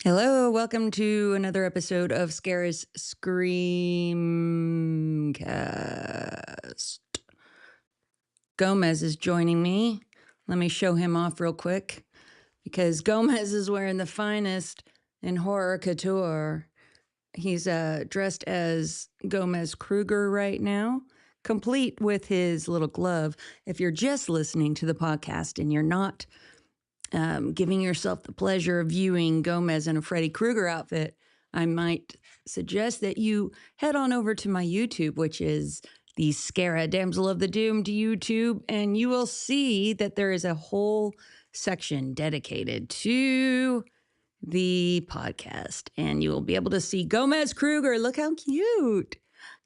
Hello, welcome to another episode of Scara's Screamcast. Gomez is joining me. Let me show him off real quick because Gomez is wearing the finest in horror couture. He's dressed as Gomez Kruger right now, complete with his little glove. If you're just listening to the podcast and you're not giving yourself the pleasure of viewing Gomez in a Freddy Krueger outfit, I might suggest that you head on over to my YouTube, which is the Scara Damsel of the Doomed YouTube, and you will see that there is a whole section dedicated to the podcast, and you will be able to see Gomez Krueger. Look how cute.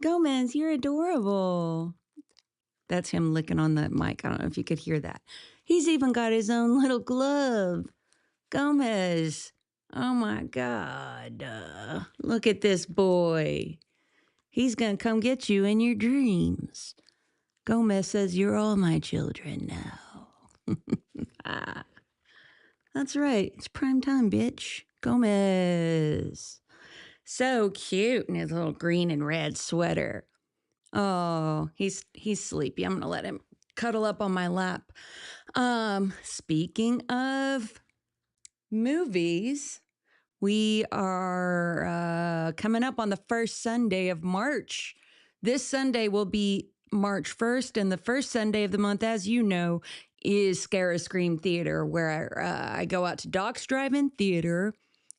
Gomez, you're adorable. That's him licking on the mic. I don't know if you could hear that. He's even got his own little glove. Gomez. Oh my God. Look at this boy. He's going to come get you in your dreams. Gomez says, "You're all my children now." That's right. It's prime time, bitch. Gomez. So cute in his little green and red sweater. Oh, he's sleepy. I'm going to let him cuddle up on my lap. Speaking of movies, we are coming up on the first Sunday of March. This Sunday will be March 1st, and the first Sunday of the month, as you know, is Scare a Scream Theater, where I go out to Doc's Drive-In Theater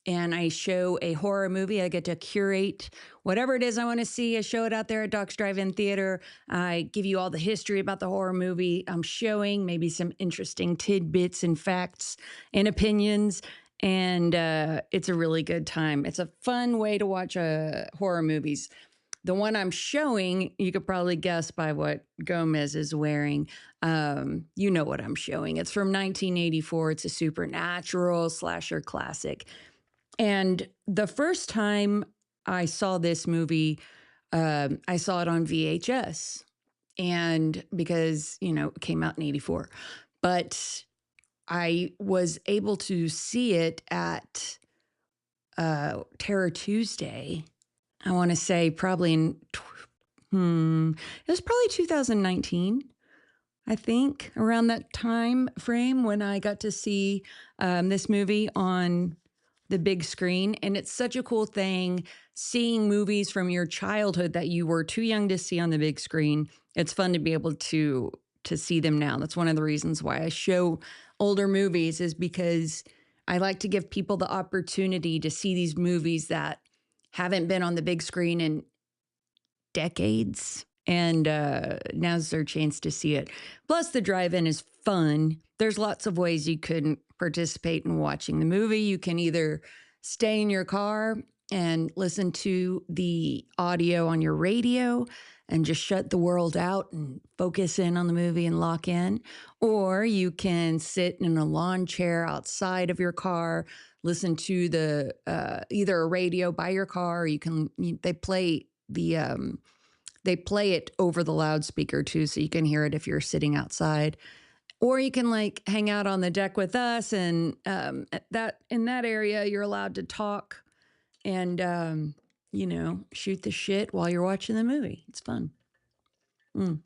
and I show a horror movie. I get to curate whatever it is I want to see. I show it out there at Doc's Drive-In Theater. I give you all the history about the horror movie I'm showing, maybe some interesting tidbits and facts and opinions. And it's a really good time. It's a fun way to watch horror movies. The one I'm showing, you could probably guess by what Gomez is wearing. You know what I'm showing. It's from 1984. It's a supernatural slasher classic. And the first time I saw this movie, I saw it on VHS. And because, it came out in 84. But I was able to see it at Terror Tuesday. I want to say probably it was probably 2019, I think, around that time frame when I got to see this movie on the big screen. And it's such a cool thing seeing movies from your childhood that you were too young to see on the big screen. It's fun to be able to see them now. That's one of the reasons why I show older movies, is because I like to give people the opportunity to see these movies that haven't been on the big screen in decades. And now's their chance to see it. Plus, the drive-in is fun. There's lots of ways you can participate in watching the movie. You can either stay in your car and listen to the audio on your radio and just shut the world out and focus in on the movie and lock in. Or you can sit in a lawn chair outside of your car, listen to the either a radio by your car, or they play it over the loudspeaker too, so you can hear it if you're sitting outside. Or you can hang out on the deck with us, and in that area you're allowed to talk and shoot the shit while you're watching the movie. It's fun. Whew.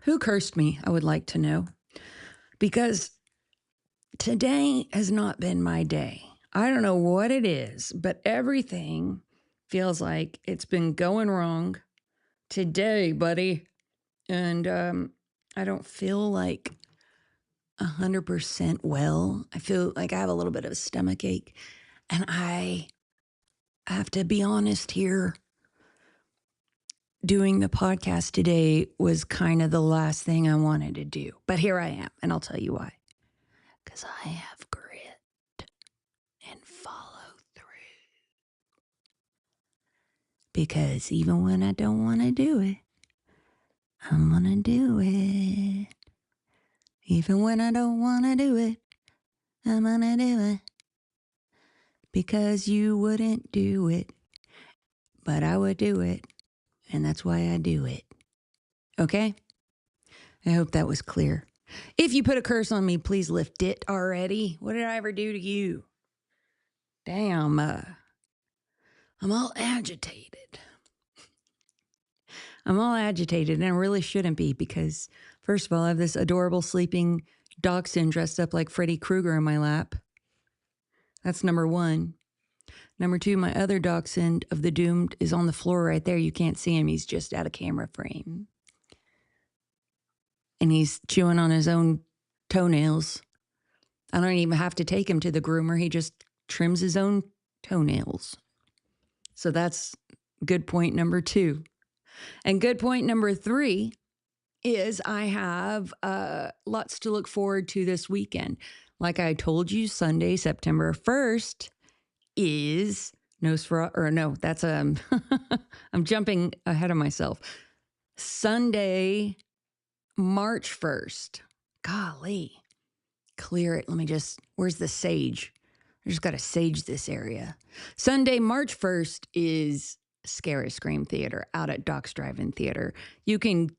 Who cursed me? I would like to know, because today has not been my day. I don't know what it is, but everything feels like it's been going wrong today, buddy. And I don't feel like 100% well. I feel like I have a little bit of a stomach ache. And I have to be honest here. Doing the podcast today was kind of the last thing I wanted to do. But here I am, and I'll tell you why. Because I have grit and follow through. Because even when I don't want to do it, I'm gonna do it. Even when I don't want to do it, I'm gonna do it. Because you wouldn't do it, but I would do it. And that's why I do it. Okay? I hope that was clear. If you put a curse on me, please lift it already. What did I ever do to you? Damn, I'm all agitated. I'm all agitated, and I really shouldn't be because, first of all, I have this adorable sleeping dachshund dressed up like Freddy Krueger in my lap. That's number one. Number two, my other dachshund of the doomed is on the floor right there. You can't see him. He's just out of camera frame. And he's chewing on his own toenails. I don't even have to take him to the groomer. He just trims his own toenails. So that's good point number two. And good point number three is I have lots to look forward to this weekend. Like I told you, Sunday, September 1st is Nosferatu, or no, that's I'm jumping ahead of myself. Sunday, March 1st. Golly, clear it. Where's the sage? I just got to sage this area. Sunday, March 1st is Scare a Scream Theater out at Doc's Drive-In Theater. You can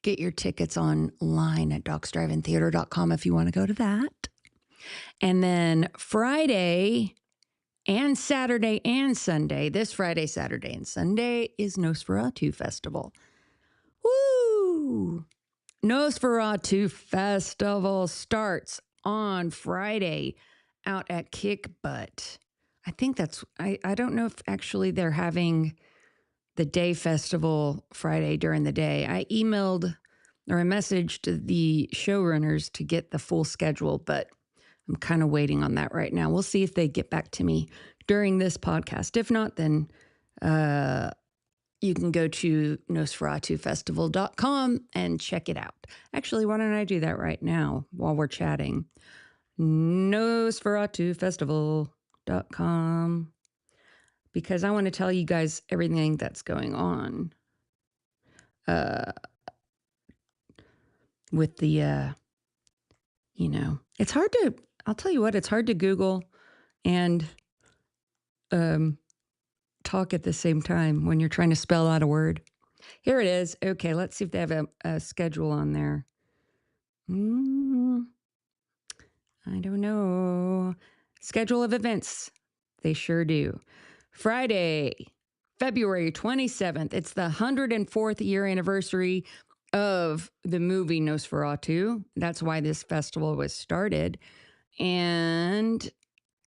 get your tickets online at docsdrivein-theater.com if you want to go to that. And then Friday and Saturday and Sunday, this Friday, Saturday, and Sunday is Nosferatu Festival. Woo! Nosferatu Festival starts on Friday out at Kick Butt. I think I don't know if actually they're having the day festival Friday during the day. I emailed or I messaged the showrunners to get the full schedule, but I'm kind of waiting on that right now. We'll see if they get back to me during this podcast. If not, then you can go to nosferatufestival.com and check it out. Actually, why don't I do that right now while we're chatting? nosferatufestival.com, because I want to tell you guys everything that's going on with the, it's hard to, I'll tell you what, it's hard to Google and talk at the same time when you're trying to spell out a word. Here it is. Okay, let's see if they have a schedule on there. I don't know. Schedule of events. They sure do. Friday, February 27th. It's the 104th year anniversary of the movie Nosferatu. That's why this festival was started. And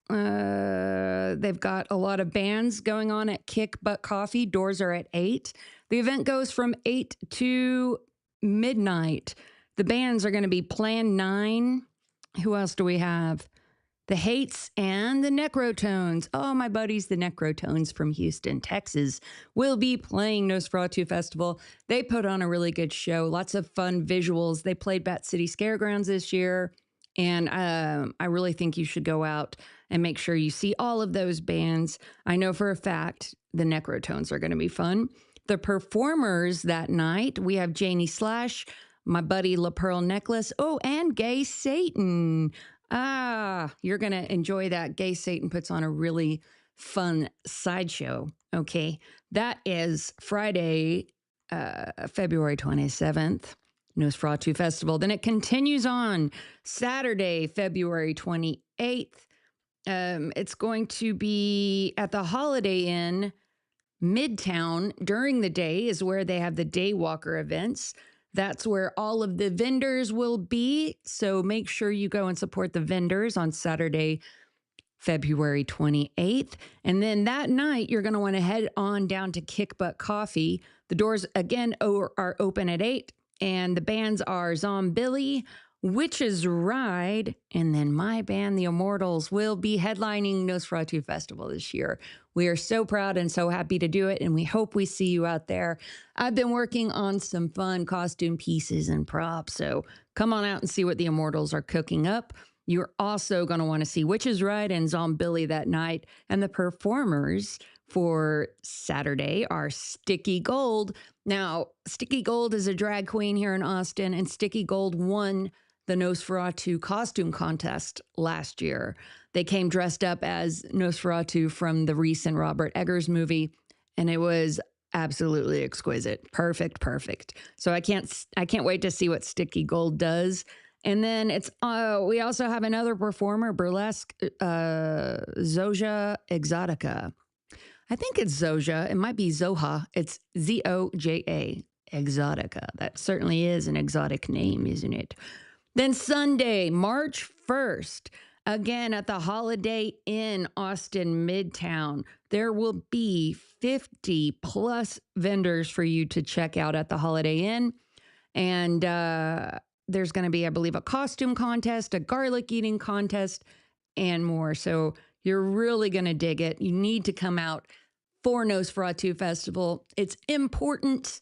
they've got a lot of bands going on at Kick Butt Coffee. Doors are at 8. The event goes from 8 to midnight. The bands are going to be Plan 9. Who else do we have? The Hates and the Necrotones. Oh, my buddies, the Necrotones from Houston, Texas, will be playing Nosferatu Festival. They put on a really good show. Lots of fun visuals. They played Bat City Scaregrounds this year. And I really think you should go out and make sure you see all of those bands. I know for a fact the Necrotones are going to be fun. The performers that night, we have Janie Slash, my buddy La Pearl Necklace, oh, and Gay Satan. You're going to enjoy that. Gay Satan puts on a really fun sideshow, okay? That is Friday, February 27th. Nosferatu Festival. Then it continues on Saturday, February 28th. It's going to be at the Holiday Inn, Midtown. During the day is where they have the Daywalker events. That's where all of the vendors will be. So make sure you go and support the vendors on Saturday, February 28th. And then that night, you're going to want to head on down to Kick Butt Coffee. The doors, again, are open at 8. And the bands are Zombilly, Witch's Ride, and then my band, The Immortals, will be headlining Nosferatu Festival this year. We are so proud and so happy to do it, and we hope we see you out there. I've been working on some fun costume pieces and props, so come on out and see what The Immortals are cooking up. You're also going to want to see Witch's Ride and Zombilly that night, and the performers for Saturday are Sticky Gold. Now, Sticky Gold is a drag queen here in Austin, and Sticky Gold won the Nosferatu costume contest last year. They came dressed up as Nosferatu from the recent Robert Eggers movie, and it was absolutely exquisite. Perfect. So I can't wait to see what Sticky Gold does. And then we also have another performer, burlesque, Zoja Exotica. I think it's Zoja. It might be Zoha. It's Zoja Exotica. That certainly is an exotic name, isn't it? Then Sunday, March 1st, again at the Holiday Inn, Austin Midtown, there will be 50 plus vendors for you to check out at the Holiday Inn. And there's going to be, I believe, a costume contest, a garlic eating contest, and more. So you're really going to dig it. You need to come out for Nosferatu Festival. It's important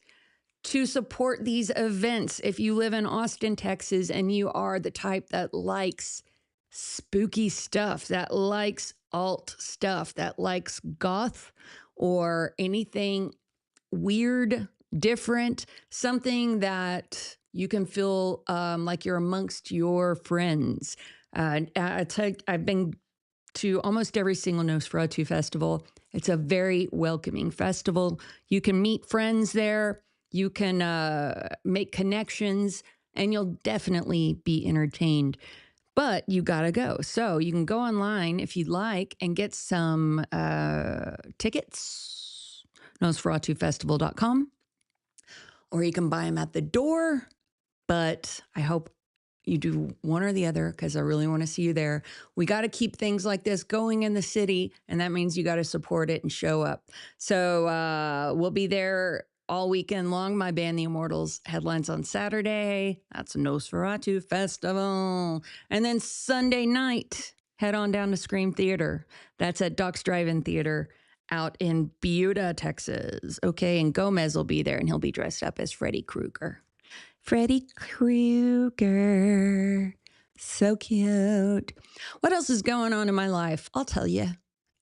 to support these events. If you live in Austin, Texas, and you are the type that likes spooky stuff, that likes alt stuff, that likes goth or anything weird, different, something that you can feel like you're amongst your friends. I've been to almost every single Nosferatu festival. It's a very welcoming festival. You can meet friends there. You can make connections, and you'll definitely be entertained. But you got to go. So you can go online if you'd like and get some tickets, nosferatufestival.com, or you can buy them at the door. But I hope you do one or the other because I really want to see you there. We got to keep things like this going in the city, and that means you got to support it and show up. So we'll be there all weekend long. My band, The Immortals, headlines on Saturday. That's Nosferatu Festival. And then Sunday night, head on down to Scream Theater. That's at Doc's Drive-In Theater out in Buda, Texas. Okay, and Gomez will be there, and he'll be dressed up as Freddy Krueger. Freddy Krueger. So cute. What else is going on in my life? I'll tell you.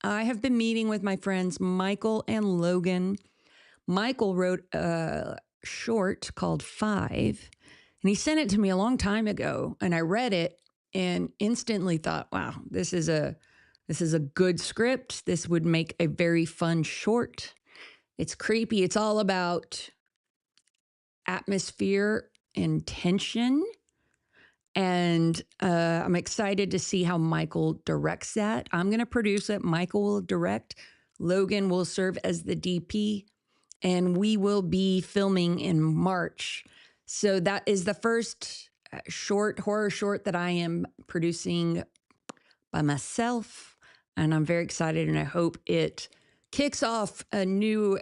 I have been meeting with my friends Michael and Logan. Michael wrote a short called Five, and he sent it to me a long time ago, and I read it and instantly thought, wow, this is a good script. This would make a very fun short. It's creepy. It's all about atmosphere and tension. And I'm excited to see how Michael directs that. I'm going to produce it. Michael will direct. Logan will serve as the DP. And we will be filming in March. So that is the first horror short that I am producing by myself. And I'm very excited, and I hope it kicks off a new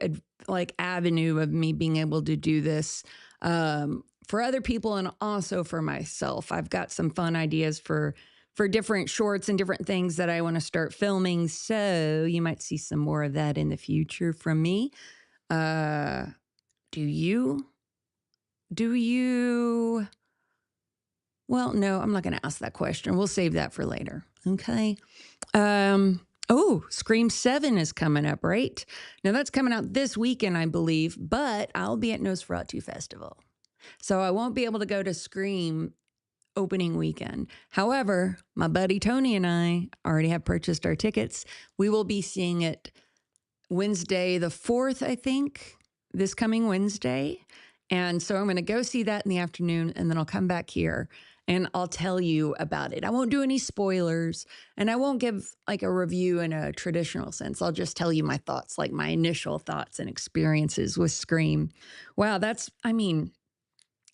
avenue of me being able to do this for other people and also for myself. I've got some fun ideas for different shorts and different things that I want to start filming. So you might see some more of that in the future from me. Do you? Well, no, I'm not going to ask that question. We'll save that for later. Okay. Scream 7 is coming up, right? Now that's coming out this weekend, I believe, but I'll be at Nosferatu Festival. So I won't be able to go to Scream opening weekend. However, my buddy Tony and I already have purchased our tickets. We will be seeing it Wednesday the 4th, I think, this coming Wednesday. And so I'm going to go see that in the afternoon, and then I'll come back here and I'll tell you about it. I won't do any spoilers, and I won't give like a review in a traditional sense. I'll just tell you my thoughts, like my initial thoughts and experiences with Scream. Wow,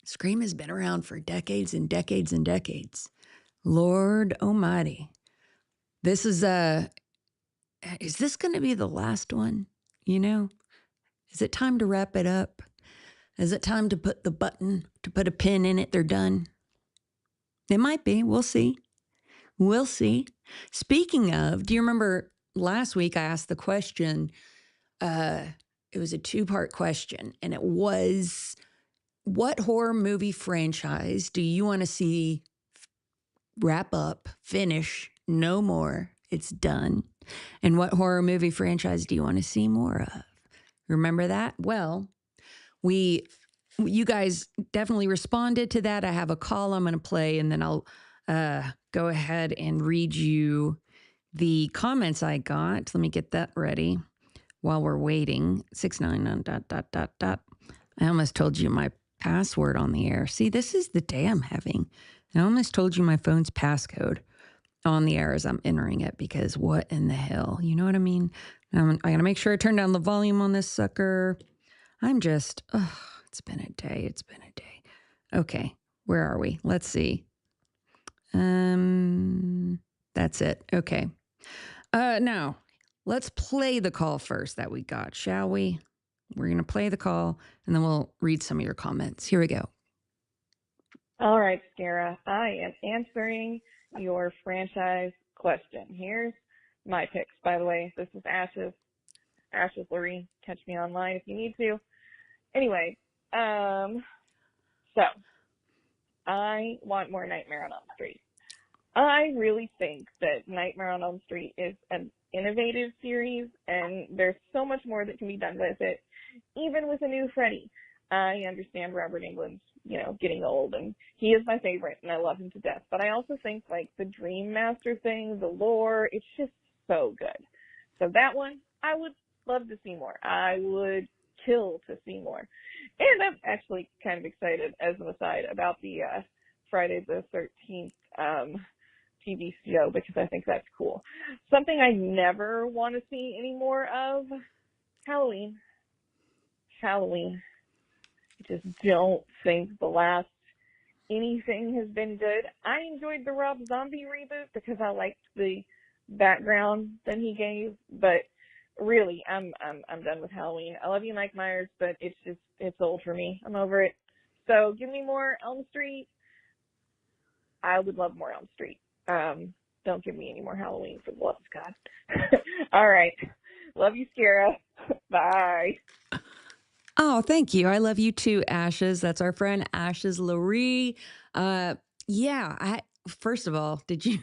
Scream has been around for decades and decades and decades. Lord almighty. Is this going to be the last one? You know, is it time to wrap it up? Is it time to put a pin in it? They're done. It might be. We'll see. We'll see. Speaking of, do you remember last week I asked the question? It was a 2-part question, and it was, what horror movie franchise do you want to see wrap up, finish, no more, it's done? And what horror movie franchise do you want to see more of? Remember that? Well, you guys definitely responded to that. I have a call I'm going to play, and then I'll go ahead and read you the comments I got. Let me get that ready while we're waiting. 699 ... I almost told you my password on the air. See, this is the day I'm having. I almost told you my phone's passcode on the air as I'm entering it because what in the hell? You know what I mean? I gotta make sure I turn down the volume on this sucker. I'm just, it's been a day. It's been a day. Okay, where are we? Let's see. That's it. Okay. Now, let's play the call first that we got, shall we? We're going to play the call and then we'll read some of your comments. Here we go. All right, Skara. I am answering your franchise question. Here's my picks, by the way. This is Ash's Lorene. Catch me online if you need to. Anyway, so I want more Nightmare on Elm Street. I really think that Nightmare on Elm Street is an innovative series, and there's so much more that can be done with it, even with a new Freddy. I understand Robert Englund's, getting old, and he is my favorite, and I love him to death. But I also think, the Dream Master thing, the lore, it's just so good. So that one, I would love to see more. I would kill to see more. And I'm actually kind of excited, as an aside, about the Friday the 13th TV show, because I think that's cool. Something I never want to see any more of, Halloween. I just don't think the last anything has been good. I enjoyed the Rob Zombie reboot because I liked the background that he gave, but really, I'm done with Halloween. I love you, Mike Myers, but it's old for me. I'm over it. So give me more Elm Street. I would love more Elm Street. Don't give me any more Halloween, for the love of God. All right. Love you, Skara. Bye. Oh, thank you. I love you too, Ashes. That's our friend Ashes Laree. First of all, did you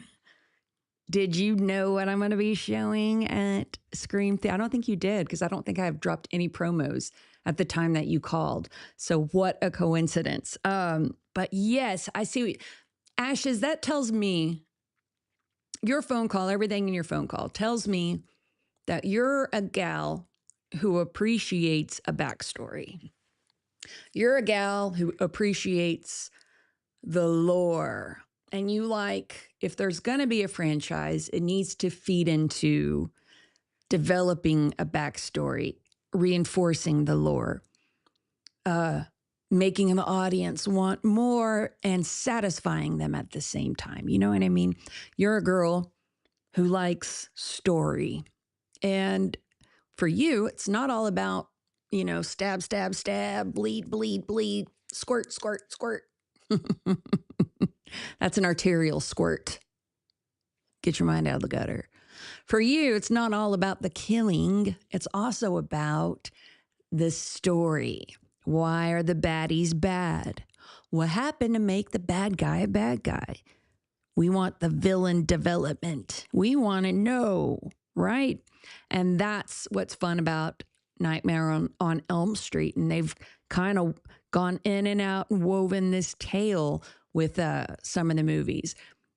know what I'm going to be showing at Scream I don't think you did, because I don't think I've dropped any promos at the time that you called. So what a coincidence. But yes, I see. Ashes, that tells me your phone call, everything in your phone call tells me that you're a gal who appreciates a backstory. You're a gal who appreciates the lore. And you if there's going to be a franchise, it needs to feed into developing a backstory, reinforcing the lore, making an audience want more and satisfying them at the same time. You know what I mean? You're a girl who likes story. And for you, it's not all about, stab, stab, stab, bleed, bleed, bleed, squirt, squirt, squirt. That's an arterial squirt. Get your mind out of the gutter. For you, it's not all about the killing. It's also about the story. Why are the baddies bad? What happened to make the bad guy a bad guy? We want the villain development. We want to know, right? And that's what's fun about Nightmare on Elm Street. And they've kind of gone in and out and woven this tale with some of the movies.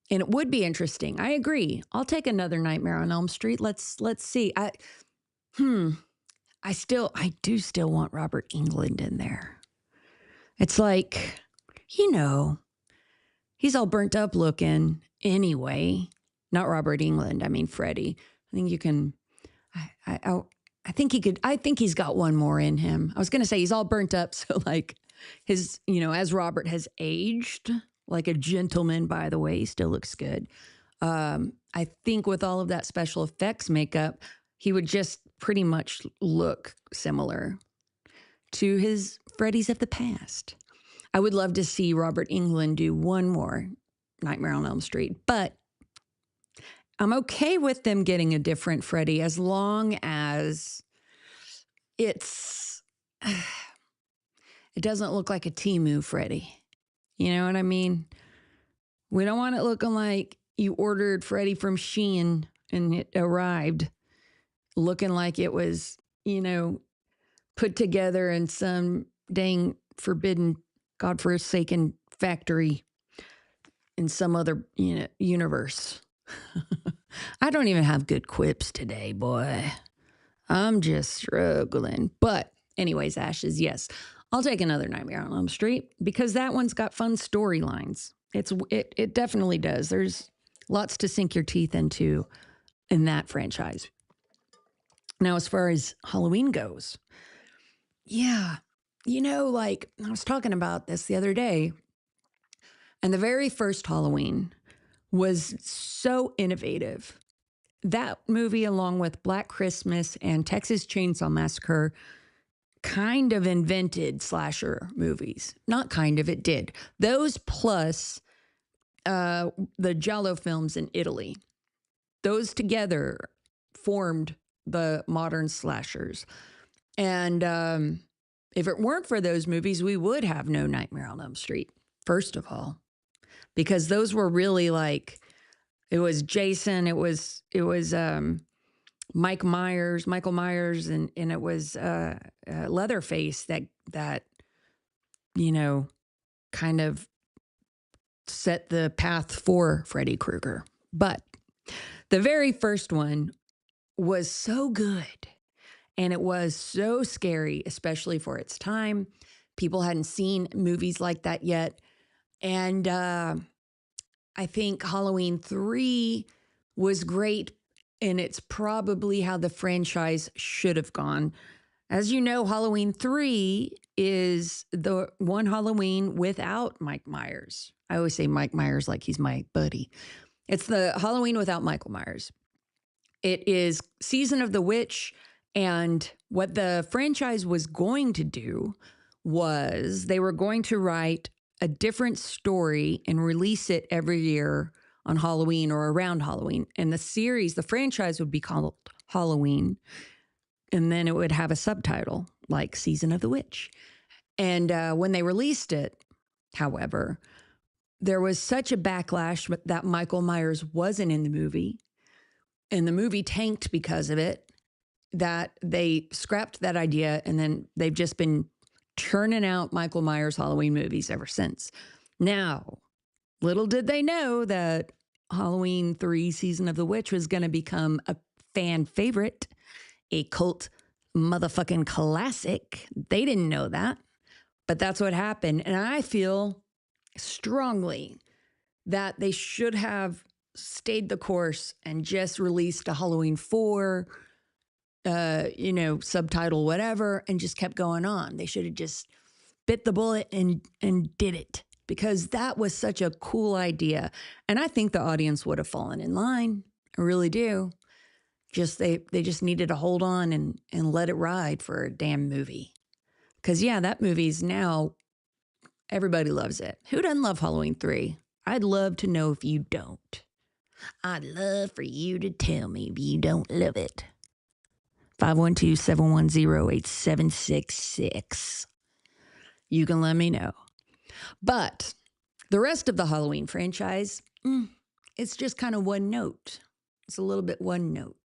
And it would be interesting. I agree. I'll take another Nightmare on Elm Street. Let's see. I do still want Robert Englund in there. It's he's all burnt up looking anyway. Not Robert Englund. I mean, Freddy. I think you can, I think he could, I think he's got one more in him. I was going to say he's all burnt up. So his, as Robert has aged like a gentleman, by the way, he still looks good. I think with all of that special effects makeup, he would just pretty much look similar to his Freddy's of the past. I would love to see Robert Englund do one more Nightmare on Elm Street, but I'm okay with them getting a different Freddy as long as it doesn't look like a Temu Freddy. You know what I mean? We don't want it looking like you ordered Freddy from Shein and it arrived looking like it was, put together in some dang forbidden, godforsaken factory in some other universe. I don't even have good quips today, boy. I'm just struggling. But anyways, Ashes, yes, I'll take another Nightmare on Elm Street because that one's got fun storylines. It definitely does. There's lots to sink your teeth into in that franchise. Now, as far as Halloween goes, yeah, like I was talking about this the other day, and the very first Halloween was so innovative. That movie, along with Black Christmas and Texas Chainsaw Massacre, kind of invented slasher movies. Not kind of, it did. Those plus the Giallo films in Italy. Those together formed the modern slashers. And if it weren't for those movies, we would have no Nightmare on Elm Street, first of all, because those were really like, it was Jason, it was Michael Myers, and it was Leatherface that kind of set the path for Freddy Krueger. But the very first one was so good, and it was so scary, especially for its time. People hadn't seen movies like that yet. And I think Halloween 3 was great, and it's probably how the franchise should have gone. As you know, Halloween 3 is the one Halloween without Mike Myers. I always say Mike Myers like he's my buddy. It's the Halloween without Michael Myers. It is Season of the Witch, and what the franchise was going to do was they were going to write a different story and release it every year on Halloween or around Halloween. And the franchise would be called Halloween, and then it would have a subtitle like Season of the Witch. And when they released it, however, there was such a backlash that Michael Myers wasn't in the movie, and the movie tanked because of it, that they scrapped that idea, and then they've just been churning out Michael Myers Halloween movies ever since. Now, little did they know that Halloween 3 Season of the Witch was going to become a fan favorite, a cult motherfucking classic. They didn't know that, but that's what happened. And I feel strongly that they should have stayed the course and just released a Halloween 4, subtitle, whatever, and just kept going on. They should have just bit the bullet and did it, because that was such a cool idea. And I think the audience would have fallen in line. I really do. They just needed to hold on and let it ride for a damn movie. Because, yeah, that movie's now, everybody loves it. Who doesn't love Halloween 3? I'd love to know if you don't. I'd love for you to tell me if you don't love it. 512-710-8766. You can let me know. But the rest of the Halloween franchise, it's just kind of one note. It's a little bit one note.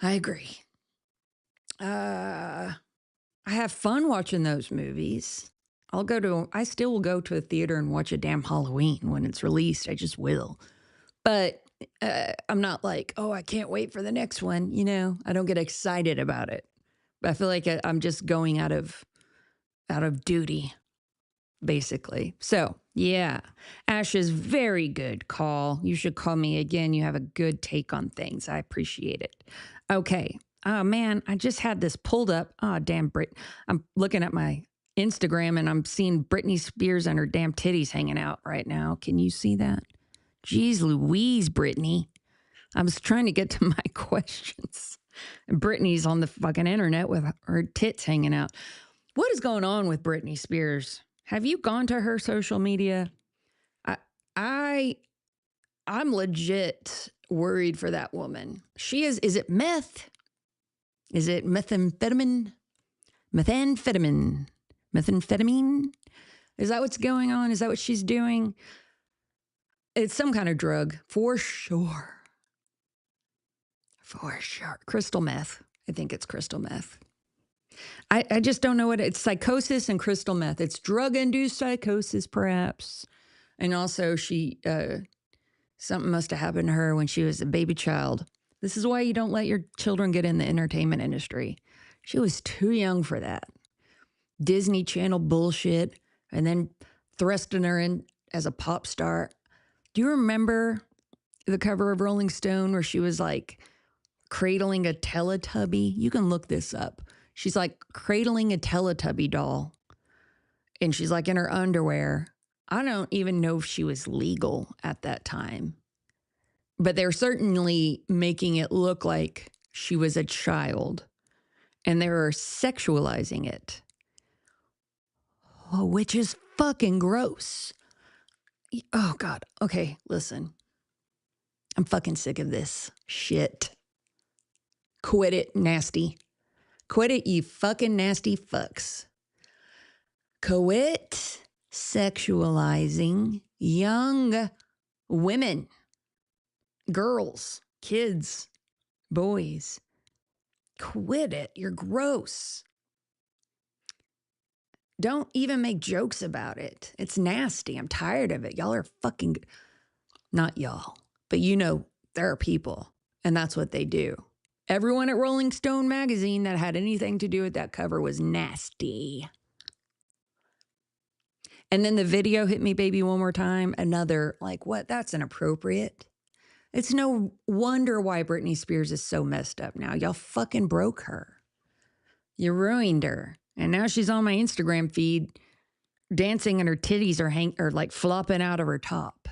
I agree. I have fun watching those movies. I still will go to a theater and watch a damn Halloween when it's released. I just will. But I'm not like, oh, I can't wait for the next one. I don't get excited about it. But I feel like I'm just going out of duty, basically. So, yeah, Ash's very good call. You should call me again. You have a good take on things. I appreciate it. Okay. Oh, man, I just had this pulled up. Oh, damn, I'm looking at my Instagram and I'm seeing Britney Spears and her damn titties hanging out right now. Can you see that? Jeez Louise, Britney. I was trying to get to my questions. And Britney's on the fucking internet with her tits hanging out. What is going on with Britney Spears? Have you gone to her social media? I'm legit worried for that woman. Is it meth? Is it methamphetamine? Methamphetamine? Is that what's going on? Is that what she's doing? It's some kind of drug, for sure. For sure. Crystal meth. I think it's crystal meth. I just don't know what it's psychosis and crystal meth. It's drug-induced psychosis, perhaps. And also something must have happened to her when she was a baby child. This is why you don't let your children get in the entertainment industry. She was too young for that. Disney Channel bullshit, and then thrusting her as a pop star. Do you remember the cover of Rolling Stone where she was like cradling a Teletubby? You can look this up. She's like cradling a Teletubby doll and she's like in her underwear. I don't even know if she was legal at that time, but they're certainly making it look like she was a child and they were sexualizing it. Oh, which is fucking gross. Oh, God. Okay, listen. I'm fucking sick of this shit. Quit it, nasty. Quit it, you fucking nasty fucks. Quit sexualizing young women, girls, kids, boys. Quit it. You're gross. Don't even make jokes about it. It's nasty. I'm tired of it. Y'all are fucking, not y'all, but you know, there are people, and that's what they do. Everyone at Rolling Stone magazine that had anything to do with that cover was nasty. And then the video, Hit Me Baby One More Time, another, like, what? That's inappropriate. It's no wonder why Britney Spears is so messed up now. Y'all fucking broke her. You ruined her. And now she's on my Instagram feed dancing and her titties are like flopping out of her top.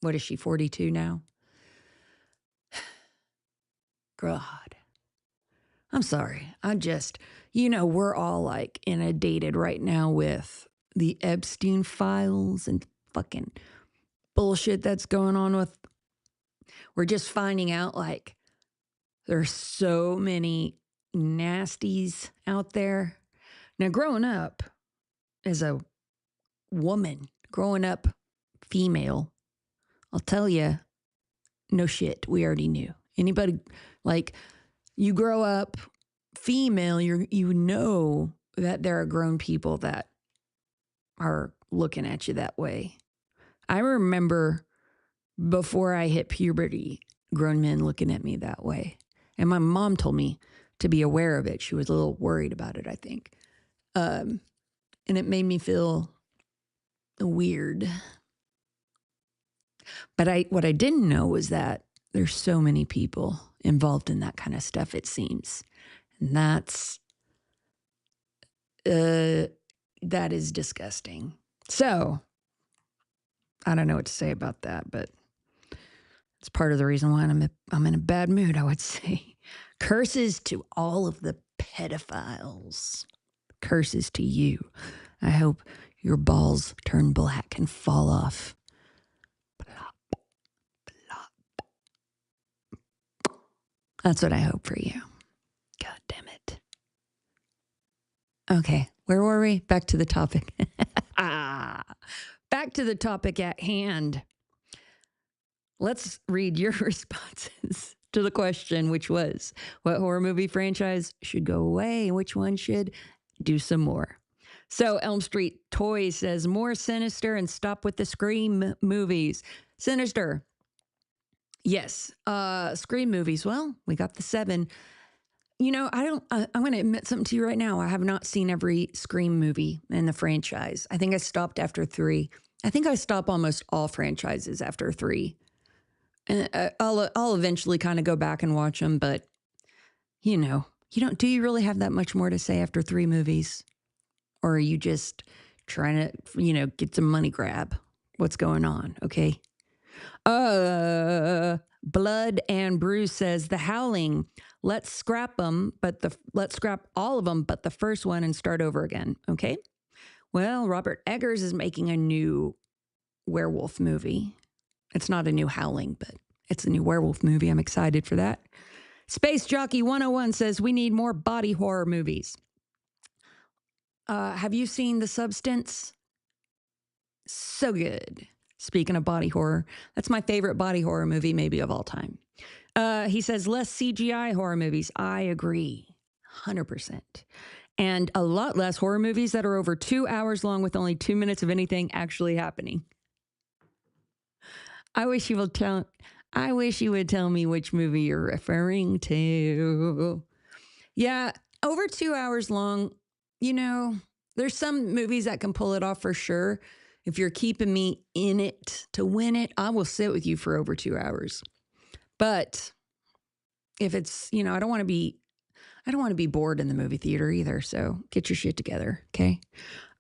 What is she, 42 now? God. I'm sorry. We're all like inundated right now with the Epstein files and fucking bullshit that's going on with. We're just finding out like there's so many nasties out there. Now, growing up as a woman, growing up female, I'll tell you, no shit, we already knew. Anybody, like, you grow up female, you know that there are grown people that are looking at you that way. I remember before I hit puberty, grown men looking at me that way. And my mom told me to be aware of it. She was a little worried about it, I think. And it made me feel weird. But what I didn't know was that there's so many people involved in that kind of stuff, it seems. And that is disgusting. So I don't know what to say about that, but it's part of the reason why I'm in a bad mood, I would say. Curses to all of the pedophiles. Curses to you. I hope your balls turn black and fall off. Plop, plop. That's what I hope for you. God damn it. Okay, where were we? Back to the topic. Back to the topic at hand. Let's read your responses to the question, which was, what horror movie franchise should go away and which one should do some more? So Elm Street Toys says, more Sinister and stop with the Scream movies. Sinister. Yes. Scream movies. Well, we got the 7. I'm going to admit something to you right now. I have not seen every Scream movie in the franchise. I think I stopped after 3. I think I stop almost all franchises after 3. And I'll eventually kind of go back and watch them, but do you really have that much more to say after 3 movies? Or are you just trying to, get some money grab? What's going on? Okay. Blood and Bruce says, The Howling. Let's scrap them, let's scrap all of them, but the first one and start over again. Okay. Well, Robert Eggers is making a new werewolf movie. It's not a new Howling, but it's a new werewolf movie. I'm excited for that. Space Jockey 101 says, we need more body horror movies. Have you seen The Substance? So good. Speaking of body horror, that's my favorite body horror movie maybe of all time. He says, less CGI horror movies. I agree. 100%. And a lot less horror movies that are over 2 hours long with only 2 minutes of anything actually happening. I wish you would tell me which movie you're referring to. Yeah, over 2 hours long, There's some movies that can pull it off for sure. If you're keeping me in it to win it, I will sit with you for over 2 hours. But if it's, I don't want to be bored in the movie theater either. So get your shit together, okay?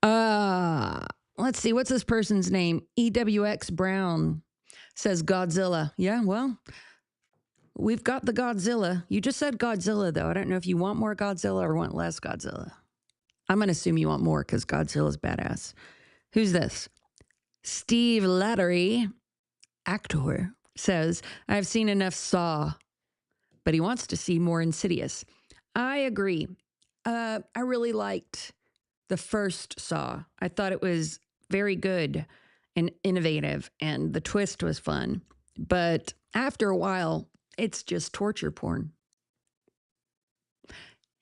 Let's see. What's this person's name? EWX Brown says Godzilla. Yeah, well, we've got the Godzilla. You just said Godzilla, though. I don't know if you want more Godzilla or want less Godzilla. I'm going to assume you want more because Godzilla's badass. Who's this? Steve Lattery, actor, says, I've seen enough Saw, but he wants to see more Insidious. I agree. I really liked the first Saw. I thought it was very good and innovative, and the twist was fun. But after a while, it's just torture porn.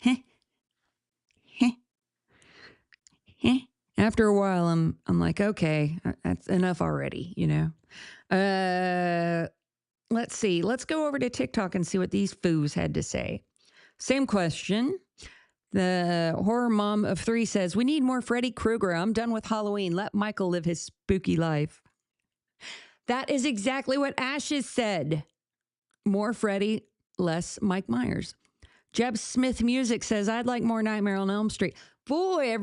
Heh, heh, heh. After a while, I'm like, okay, that's enough already, Let's see. Let's go over to TikTok and see what these foos had to say. Same question. The horror mom of 3 says, we need more Freddy Krueger. I'm done with Halloween. Let Michael live his spooky life. That is exactly what Ashes said. More Freddy, less Mike Myers. Jeb Smith Music says, I'd like more Nightmare on Elm Street. Boy,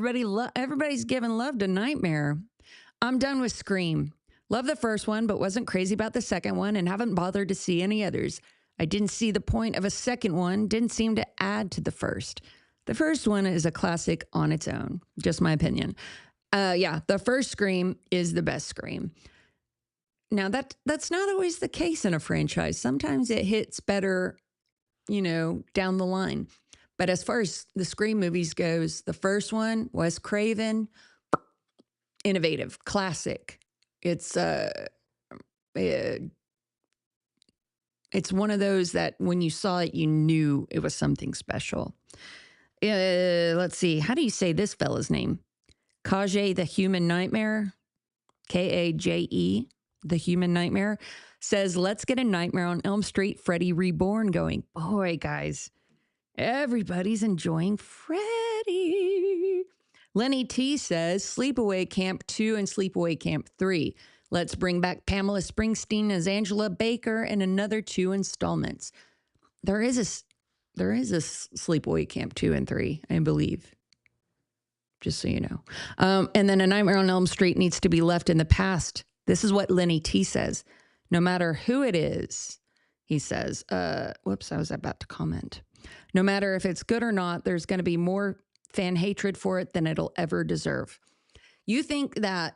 everybody's giving love to Nightmare. I'm done with Scream. Love the first one, but wasn't crazy about the second one and haven't bothered to see any others. I didn't see the point of a second one. Didn't seem to add to the first. The first one is a classic on its own. Just my opinion. The first Scream is the best Scream. Now, that's not always the case in a franchise. Sometimes it hits better, down the line. But as far as the Scream movies goes, the first one, Wes Craven, innovative, classic. It's one of those that when you saw it, you knew it was something special. Let's see. How do you say this fella's name? Kaje the Human Nightmare, Kaje, the Human Nightmare, says, let's get a Nightmare on Elm Street Freddy Reborn going. Boy, guys, everybody's enjoying Freddy. Lenny T says, Sleepaway Camp 2 and Sleepaway Camp 3. Let's bring back Pamela Springsteen as Angela Baker in another 2 installments. There is a Sleepaway Camp 2 and 3, I believe. Just so you know. And then A Nightmare on Elm Street needs to be left in the past. This is what Lenny T says. No matter who it is, he says, whoops, I was about to comment. No matter if it's good or not, there's going to be more fan hatred for it than it'll ever deserve. You think that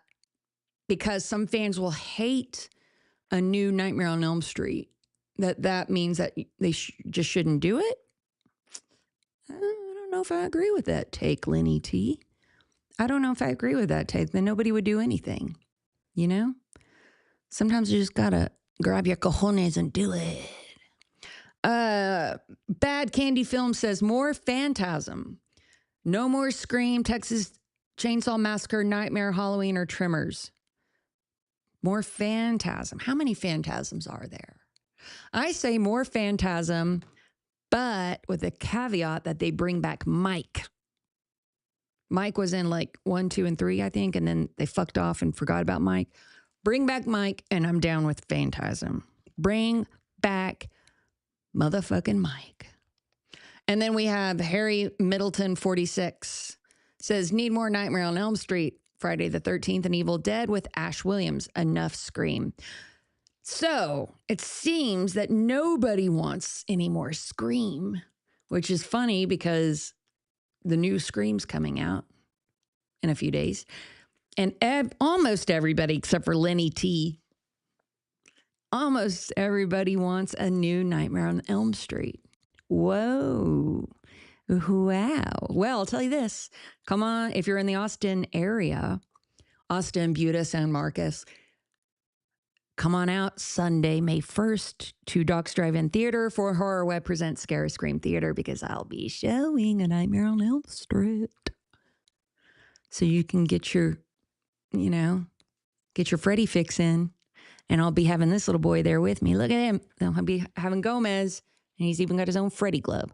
because some fans will hate a new Nightmare on Elm Street, that means that they just shouldn't do it? I don't know if I agree with that take, Lenny T. I don't know if I agree with that take. Then nobody would do anything, Sometimes you just got to grab your cojones and do it. Bad Candy Film says, more Phantasm. No more Scream, Texas Chainsaw Massacre, Nightmare, Halloween, or Tremors. More Phantasm. How many Phantasms are there? I say more Phantasm, but with a caveat that they bring back Mike. Mike was in like 1, 2, and 3, I think, and then they fucked off and forgot about Mike. Bring back Mike, and I'm down with Phantasm. Bring back motherfucking Mike. And then we have Harry Middleton, 46, says, need more Nightmare on Elm Street, Friday the 13th, and Evil Dead with Ash Williams. Enough Scream. So it seems that nobody wants any more Scream, which is funny because the new Scream's coming out in a few days. And almost everybody, except for Lenny T, almost everybody wants a new Nightmare on Elm Street. Whoa. Wow. Well, I'll tell you this. Come on, if you're in the Austin area, Austin, Buda, San Marcos, come on out Sunday, May 1st to Doc's Drive-In Theater for Horror Web Presents Scare Scream Theater because I'll be showing A Nightmare on Elm Street. So you can get your Freddy fix in. And I'll be having this little boy there with me. Look at him. I'll be having Gomez. And he's even got his own Freddy glove.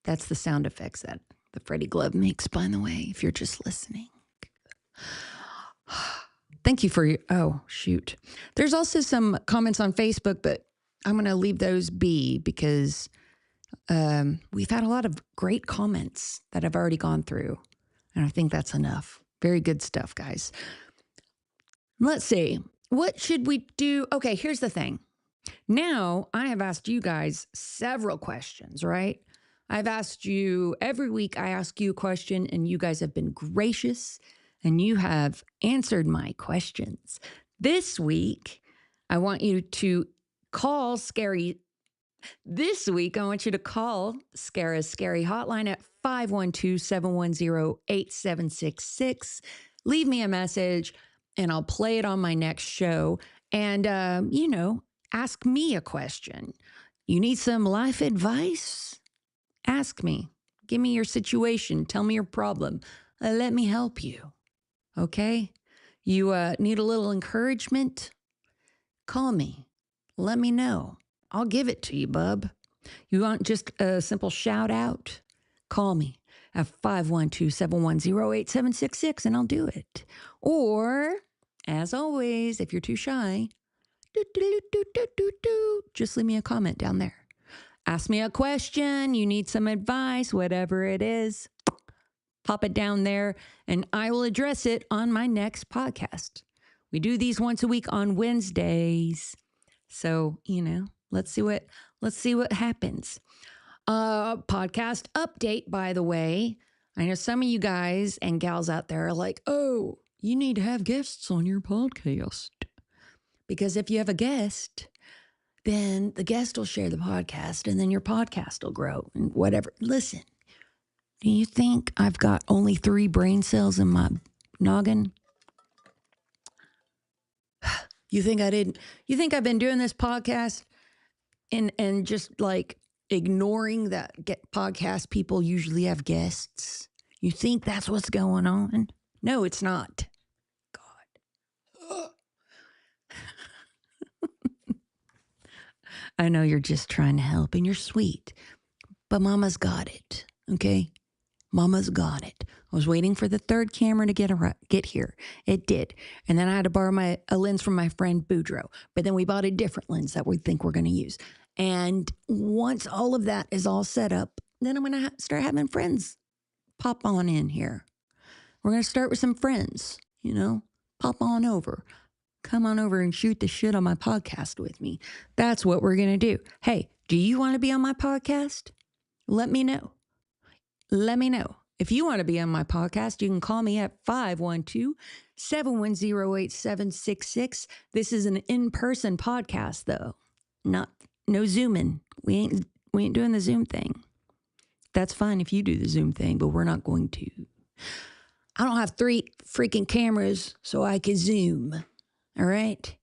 That's the sound effects that the Freddie Glove makes, by the way, if you're just listening. Thank you for your, oh, shoot. There's also some comments on Facebook, but I'm going to leave those be because we've had a lot of great comments that I've already gone through. And I think that's enough. Very good stuff, guys. Let's see. What should we do? Okay, here's the thing. Now, I have asked you guys several questions, right? I've asked you every week, I ask you a question, and you guys have been gracious and you have answered my questions. This week, I want you to call Scary. This week, I want you to call Scara's Scary Hotline at 512 710 8766. Leave me a message and I'll play it on my next show. And, ask me a question. You need some life advice? Ask me. Give me your situation. Tell me your problem. Let me help you. Okay? You need a little encouragement? Call me. Let me know. I'll give it to you, bub. You want just a simple shout out? Call me at 512 710 8766 and I'll do it. Or, as always, if you're too shy, just leave me a comment down there. Ask me a question, you need some advice, whatever it is, pop it down there and I will address it on my next podcast. We do these once a week on Wednesdays. So, let's see what happens. Podcast update, by the way. I know some of you guys and gals out there are like, oh, you need to have guests on your podcast. Because if you have a guest, then the guest will share the podcast and then your podcast will grow and whatever. Listen, do you think I've got only 3 brain cells in my noggin? You think I didn't? You think I've been doing this podcast and just like ignoring that podcast people usually have guests? You think that's what's going on? No, it's not. God. I know you're just trying to help and you're sweet, but Mama's got it, okay? Mama's got it. I was waiting for the 3rd camera to get here. It did. And then I had to borrow a lens from my friend Boudreaux. But then we bought a different lens that we think we're going to use. And once all of that is all set up, then I'm going to start having friends pop on in here. We're going to start with some friends, pop on over. Come on over and shoot the shit on my podcast with me. That's what we're going to do. Hey, do you want to be on my podcast? Let me know. Let me know. If you want to be on my podcast, you can call me at 512 710 8766. This is an in-person podcast, though. No Zooming. We ain't doing the Zoom thing. That's fine if you do the Zoom thing, but we're not going to. I don't have 3 freaking cameras so I can Zoom. All right?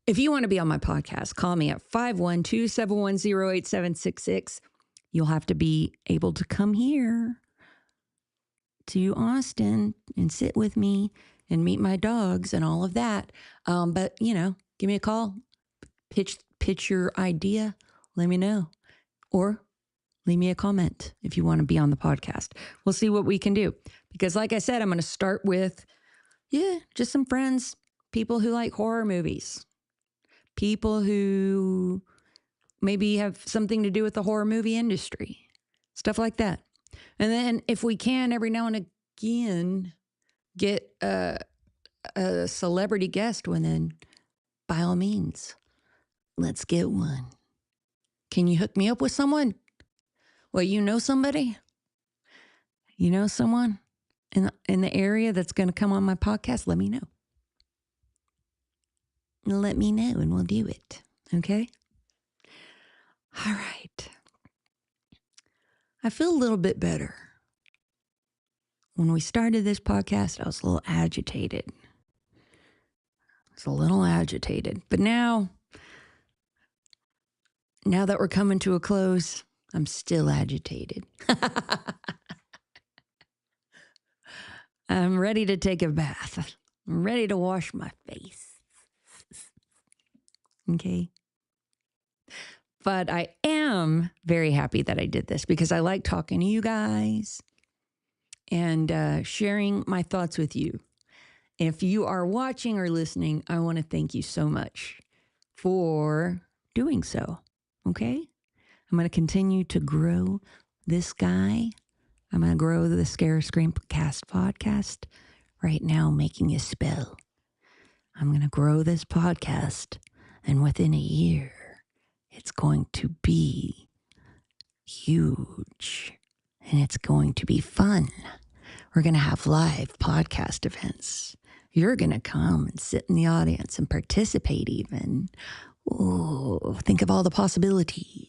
If you want to be on my podcast, call me at 512 710 8766. You'll have to be able to come here to Austin and sit with me and meet my dogs and all of that. But, give me a call. Pitch your idea. Let me know. Or leave me a comment if you want to be on the podcast. We'll see what we can do. Because like I said, I'm going to start with, just some friends, people who like horror movies, people who maybe have something to do with the horror movie industry, stuff like that. And then if we can, every now and again, get a celebrity guest, then by all means, let's get one. Can you hook me up with someone? Well, you know somebody? You know someone in the area that's going to come on my podcast? Let me know. Let me know and we'll do it. Okay? All right. I feel a little bit better. When we started this podcast, I was a little agitated. But now that we're coming to a close, I'm still agitated. I'm ready to take a bath. I'm ready to wash my face. Okay? But I am very happy that I did this because I like talking to you guys and sharing my thoughts with you. If you are watching or listening, I want to thank you so much for doing so. Okay? I'm going to continue to grow this guy. I'm going to grow the Scare Screamcast podcast right now, making a spell. I'm going to grow this podcast, and within a year, it's going to be huge and it's going to be fun. We're going to have live podcast events. You're going to come and sit in the audience and participate even. Oh, think of all the possibilities.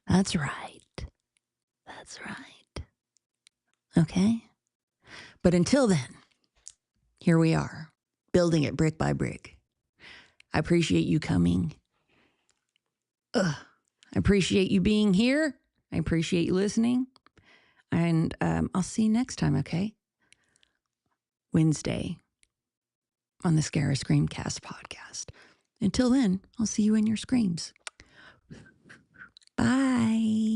That's right. That's right. Okay? But until then, here we are, building it brick by brick. I appreciate you coming. I appreciate you being here. I appreciate you listening. And I'll see you next time, okay? Wednesday on the Scare Screamcast podcast. Until then, I'll see you in your screams. Bye.